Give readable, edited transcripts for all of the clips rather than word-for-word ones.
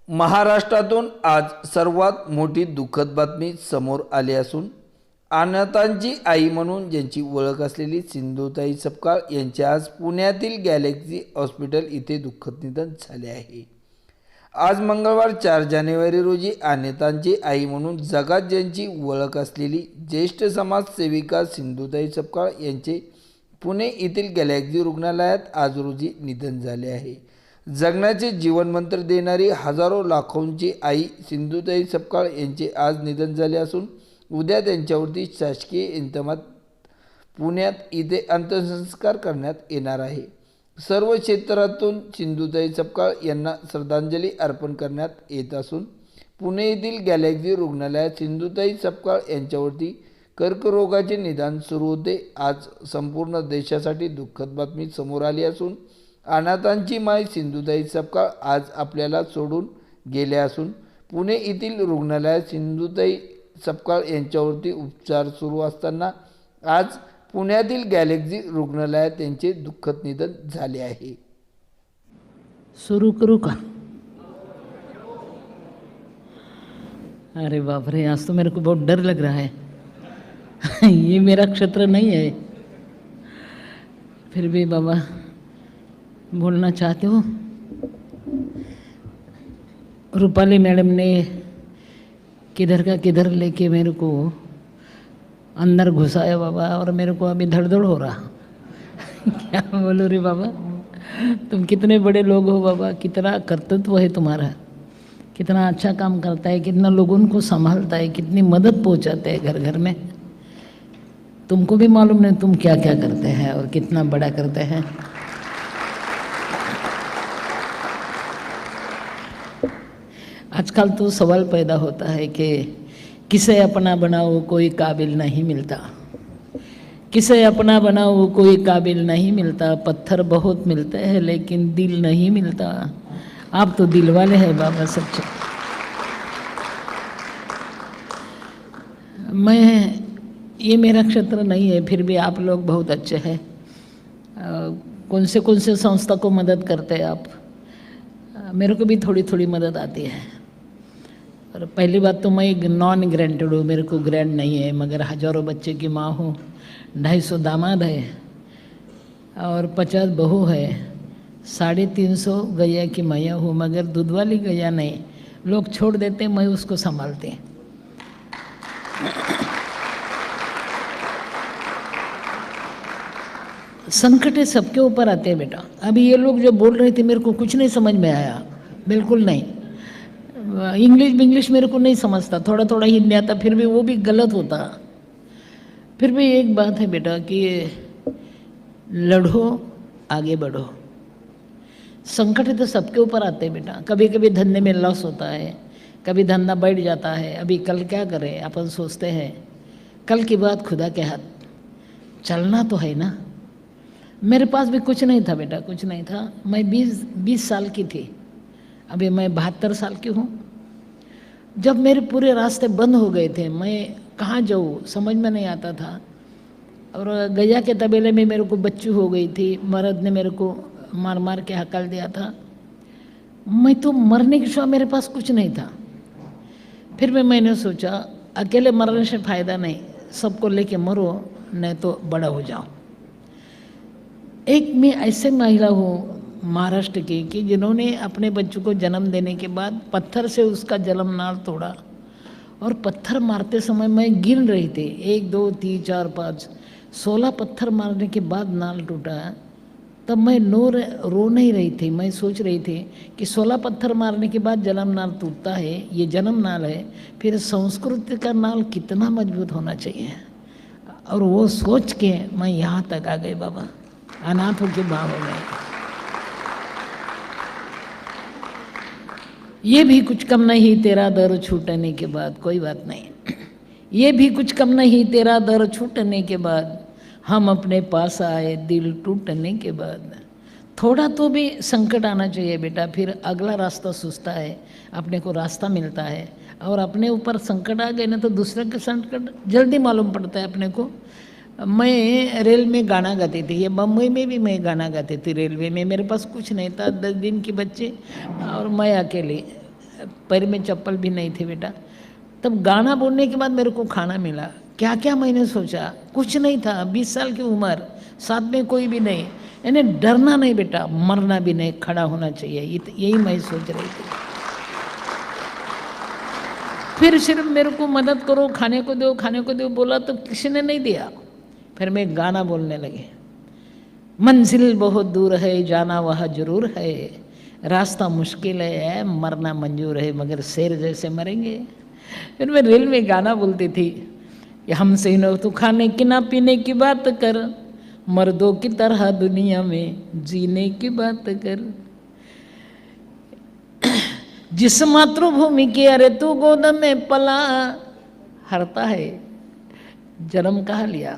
महाराष्ट्रातून आज सर्वात मोठी दुःखद बातमी समोर आली असून अनाथांची आई म्हणून ज्यांची ओळख असलेली सिंधुताई सपकाळ यांचे आज पुण्यातील गॅलेक्सी हॉस्पिटल इथे दुःखद निधन झाले आहे। आज मंगळवार 4 जानेवारी रोजी अनाथांची आई म्हणून जगात ज्यांची ओळख असलेली ज्येष्ठ समाजसेविका सिंधुताई सपकाळ यांचे पुणे येथील गॅलेक्सी रुग्णालयात आज रोजी निधन झाले आहे। जगण्याचे जीवनमंत्र देणारी हजारो लाखोंची आई सिंधुताई सपकाळ यांचे आज निधन झाले असून उद्या त्यांच्यावरती शासकीय इतमामात पुण्यात इथे अंत्यसंस्कार करण्यात येणार आहे। सर्व क्षेत्रातून सिंधुताई सपकाळ यांना श्रद्धांजली अर्पण करण्यात येत असून पुणे येथील गॅलेक्सी रुग्णालयात सिंधुताई सपकाळ यांच्यावरती कर्करोगाचे निदान सुरू होते। आज संपूर्ण देशासाठी दुःखद बातमी समोर आली असून अनाथांची माय सिंधुताई सपकाळ आज आपल्याला सोडून गेल्या असून पुणे येथील रुग्णालयात सिंधुताई सपकाळ यांच्यावरती उपचार सुरू असताना आज पुण्यातील गॅलेक्सी रुग्णालयात त्यांचे दुःखद निधन झाले आहे। शुरू करूँ का? अरे बाप रे, आज तो मेरे को बहुत डर लग रहा है। ये मेरा क्षेत्र नहीं है, फिर भी बाबा बोलना चाहते हो। रूपाली मैडम ने किधर का किधर लेके मेरे को अंदर घुसाया बाबा, और मेरे को अभी धड़धड़ हो रहा। क्या बोलो रे बाबा, तुम कितने बड़े लोग हो बाबा, कितना कर्तव्य है तुम्हारा, कितना अच्छा काम करता है, कितना लोगों को संभालता है, कितनी मदद पहुंचाते हैं घर घर में। तुमको भी मालूम नहीं तुम क्या क्या करते हैं और कितना बड़ा करते हैं। आजकल तो सवाल पैदा होता है कि किसे अपना बनाओ कोई काबिल नहीं मिलता, किसे अपना बनाओ कोई काबिल नहीं मिलता, पत्थर बहुत मिलते हैं लेकिन दिल नहीं मिलता। आप तो दिल वाले हैं बाबा सच्चे। मैं ये मेरा क्षेत्र नहीं है, फिर भी आप लोग बहुत अच्छे हैं। कौन से संस्था को मदद करते हैं आप? मेरे को भी थोड़ी थोड़ी मदद आती है। और पहली बात तो मैं एक नॉन ग्रांटेड हूँ, मेरे को ग्रांट नहीं है, मगर हजारों बच्चे की माँ हूँ, 250 दामाद है और 50 बहू है, 350 गैया की मैया हूँ, मगर दूध वाली गैया नहीं। लोग छोड़ देते, मैं उसको संभालती। संकट सबके ऊपर आते हैं बेटा। अभी ये लोग जो बोल रहे थे मेरे को कुछ नहीं समझ में आया, बिल्कुल नहीं। इंग्लिश मेरे को नहीं समझता, थोड़ा थोड़ा हिंदी आता, फिर भी वो भी गलत होता। फिर भी एक बात है बेटा कि लड़ो आगे बढ़ो। संकट तो सबके ऊपर आते हैं बेटा। कभी कभी धंधे में लॉस होता है, कभी धंधा बैठ जाता है। अभी कल क्या करें अपन सोचते हैं, कल की बात खुदा के हाथ, चलना तो है ना। मेरे पास भी कुछ नहीं था बेटा, कुछ नहीं था। मैं 20 साल की थी, अभी मैं 72 साल की हूँ। जब मेरे पूरे रास्ते बंद हो गए थे, मैं कहाँ जाऊँ समझ में नहीं आता था। और गैया के तबेले में मेरे को बच्चू हो गई थी, मर्द ने मेरे को मार मार के हकल दिया था। मैं तो मरने के सिवा मेरे पास कुछ नहीं था। फिर भी मैंने सोचा अकेले मरने से फ़ायदा नहीं, सबको लेके मरो, नहीं तो बड़ा हो जाओ। एक मैं ऐसे महिला हूँ महाराष्ट्र की कि जिन्होंने अपने बच्चों को जन्म देने के बाद पत्थर से उसका जन्म नाल तोड़ा। और पत्थर मारते समय मैं गिन रही थी, 1 2 3 4 5 16 पत्थर मारने के बाद नाल टूटा। तब मैं रो नहीं रही थी, मैं सोच रही थी कि 16 पत्थर मारने के बाद जन्म नाल टूटता है, ये जन्म नाल है, फिर संस्कृति का नाल कितना मजबूत होना चाहिए। और वो सोच के मैं यहाँ तक आ गई बाबा, अनाथों के भाव हो गए। ये भी कुछ कम नहीं तेरा दर छूटने के बाद, कोई बात नहीं। ये भी कुछ कम नहीं तेरा दर छूटने के बाद, हम अपने पास आए दिल टूटने के बाद। थोड़ा तो भी संकट आना चाहिए बेटा, फिर अगला रास्ता सूझता है, अपने को रास्ता मिलता है। और अपने ऊपर संकट आ गए ना तो दूसरे के संकट जल्दी मालूम पड़ता है अपने को। मैं रेल में गाना गाती थी, ये बम्बई में भी मैं गाना गाती थी रेलवे में। मेरे पास कुछ नहीं था, 10 दिन के बच्चे और मैं अकेली पैर में चप्पल भी नहीं थी बेटा। तब गाना बोलने के बाद मेरे को खाना मिला। क्या क्या मैंने सोचा, कुछ नहीं था, 20 साल की उम्र, साथ में कोई भी नहीं। इन्हें डरना नहीं बेटा, मरना भी नहीं, खड़ा होना चाहिए, यही मैं सोच रही थी। फिर सिर्फ मेरे को मदद करो, खाने को दो, खाने को दो बोला तो किसी ने नहीं दिया। फिर मैं गाना बोलने लगे, मंजिल बहुत दूर है, जाना वह जरूर है, रास्ता मुश्किल है, मरना मंजूर है, मगर शेर जैसे मरेंगे। फिर मैं रेल में गाना बोलती थी कि हमसे न तो खाने की ना पीने की बात कर, मर्दों की तरह दुनिया में जीने की बात कर। जिस मातृभूमि की अरे तू गोद में पला, हरता है जन्म कहाँ लिया।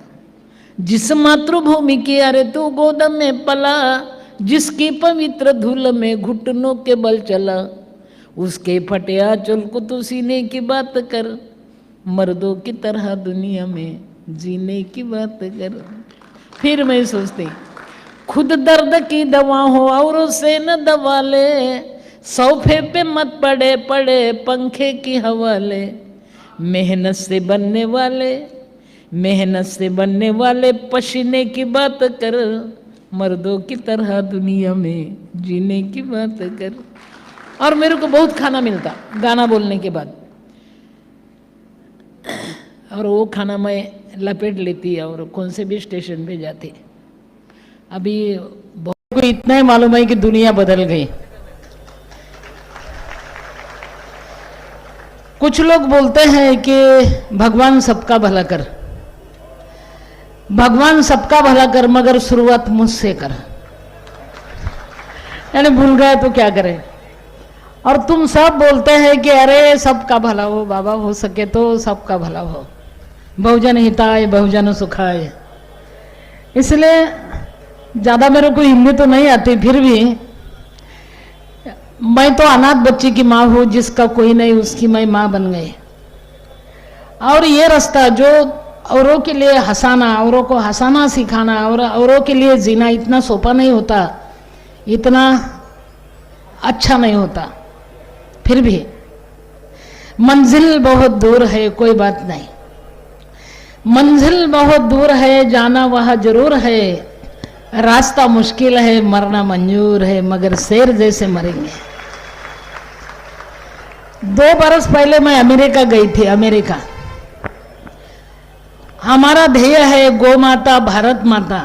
जिस मातृभूमि की अरे तू गोद में पला, जिसकी पवित्र धूल में घुटनों के बल चला, उसके फटे आंचल को तू सीने की बात कर, मर्दों की तरह दुनिया में जीने की बात कर। फिर मैं सोचती, खुद दर्द की दवा हो और उसे न दवा ले, सोफे पे मत पड़े पड़े पंखे की हवाले, मेहनत से बनने वाले, मेहनत से बनने वाले पसीने की बात कर, मर्दों की तरह दुनिया में जीने की बात कर। और मेरे को बहुत खाना मिलता गाना बोलने के बाद, और वो खाना मैं लपेट लेती और कौन से भी स्टेशन पे जाती। अभी बहुत को इतना ही मालूम है कि दुनिया बदल गई। कुछ लोग बोलते हैं कि भगवान सबका भला कर, भगवान सबका भला कर, मगर शुरुआत मुझसे कर। यानी भूल गए तो क्या करें। और तुम सब बोलते हैं कि अरे सबका भला हो बाबा, हो सके तो सबका भला हो, बहुजन हिताय बहुजन सुखाय। इसलिए ज़्यादा मेरे को हिंदी तो नहीं आती, फिर भी मैं तो अनाथ बच्ची की माँ हूँ, जिसका कोई नहीं उसकी मैं माँ बन गई। और ये रास्ता जो औरों के लिए हंसाना, औरों को हंसाना सिखाना और औरों के लिए जीना इतना सोपा नहीं होता, इतना अच्छा नहीं होता। फिर भी मंजिल बहुत दूर है, कोई बात नहीं, मंजिल बहुत दूर है, जाना वहाँ जरूर है, रास्ता मुश्किल है, मरना मंजूर है, मगर शेर जैसे मरेंगे। 2 बरस पहले मैं अमेरिका गई थी। अमेरिका हमारा ध्येय है गौ माता, भारत माता।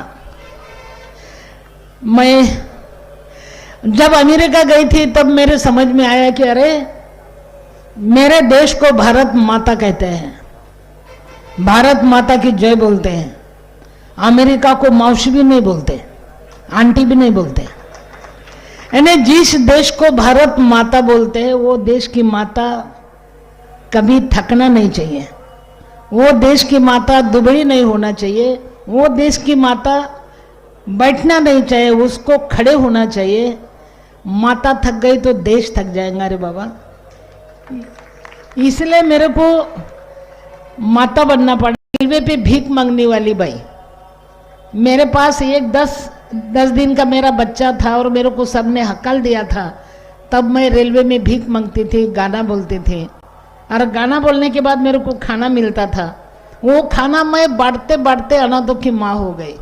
मैं जब अमेरिका गई थी तब मेरे समझ में आया कि अरे मेरे देश को भारत माता कहते हैं, भारत माता की जय बोलते हैं। अमेरिका को मौसी भी नहीं बोलते, आंटी भी नहीं बोलते। यानी जिस देश को भारत माता बोलते हैं वो देश की माता कभी थकना नहीं चाहिए, वो देश की माता दुबड़ी नहीं होना चाहिए, वो देश की माता बैठना नहीं चाहिए, उसको खड़े होना चाहिए। माता थक गई तो देश थक जाएगा रे बाबा। इसलिए मेरे को माता बनना पड़ा। रेलवे पे भीख मांगने वाली बाई, मेरे पास एक 10 दिन का मेरा बच्चा था और मेरे को सबने हकल दिया था। तब मैं रेलवे में भीख मांगती थी, गाना बोलती थी, और गाना बोलने के बाद मेरे को खाना मिलता था। वो खाना मैं बांटते बांटते अनाथों की माँ हो गई।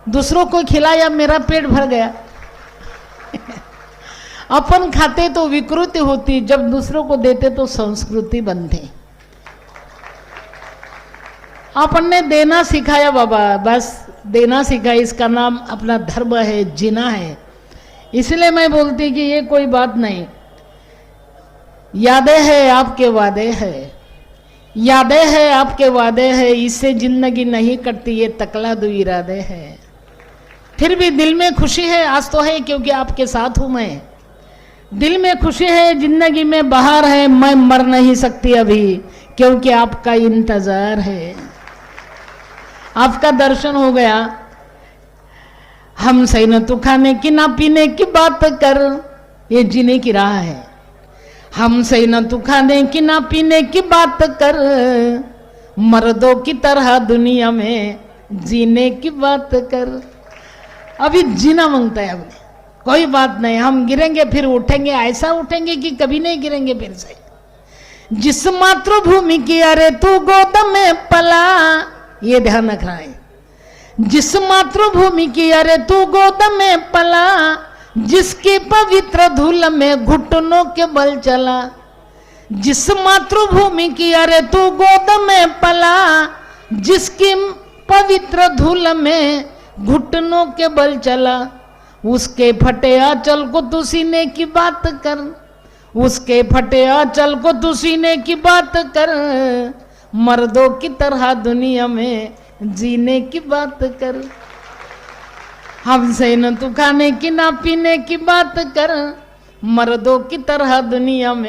दूसरों को खिलाया, मेरा पेट भर गया। अपन खाते तो विकृति होती, जब दूसरों को देते तो संस्कृति बनती। अपन ने देना सिखाया बाबा, बस देना सिखाया, इसका नाम अपना धर्म है, जीना है। इसलिए मैं बोलती कि ये कोई बात नहीं। यादें हैं आपके वादे हैं, यादें हैं आपके वादे हैं, इससे जिंदगी नहीं कटती, ये तकला दो इरादे हैं। फिर भी दिल में खुशी है, आज तो है क्योंकि आपके साथ हूं मैं। दिल में खुशी है, जिंदगी में बहार है, मैं मर नहीं सकती अभी क्योंकि आपका इंतजार है। आपका दर्शन हो गया। हमसे न तो खाने की ना पीने की बात कर, ये जीने की राह है। हमसे न तो खाने की ना पीने की बात कर, मर्दों की तरह दुनिया में जीने की बात कर। अभी जीना मांगता है, अभी कोई बात नहीं, हम गिरेंगे फिर उठेंगे, ऐसा उठेंगे कि कभी नहीं गिरेंगे फिर से। जिस मातृभूमि की अरे तू गोद में पला, ये ध्यान रखना है। जिस मातृभूमि की अरे तू गोद में पला, जिसकी पवित्र धूल में घुटनों के बल चला। जिस मातृभूमि की अरे तू गोद में पला, जिसकी पवित्र धूल में घुटनों के बल चला। उसके फटे आंचल को तू सीने की बात कर, उसके फटे आंचल को तू सीने की बात कर। मर्दों की तरह दुनिया में जीने की बात कर। हमसे न तू खाने की ना पीने की बात कर। मर्दों की तरह दुनिया में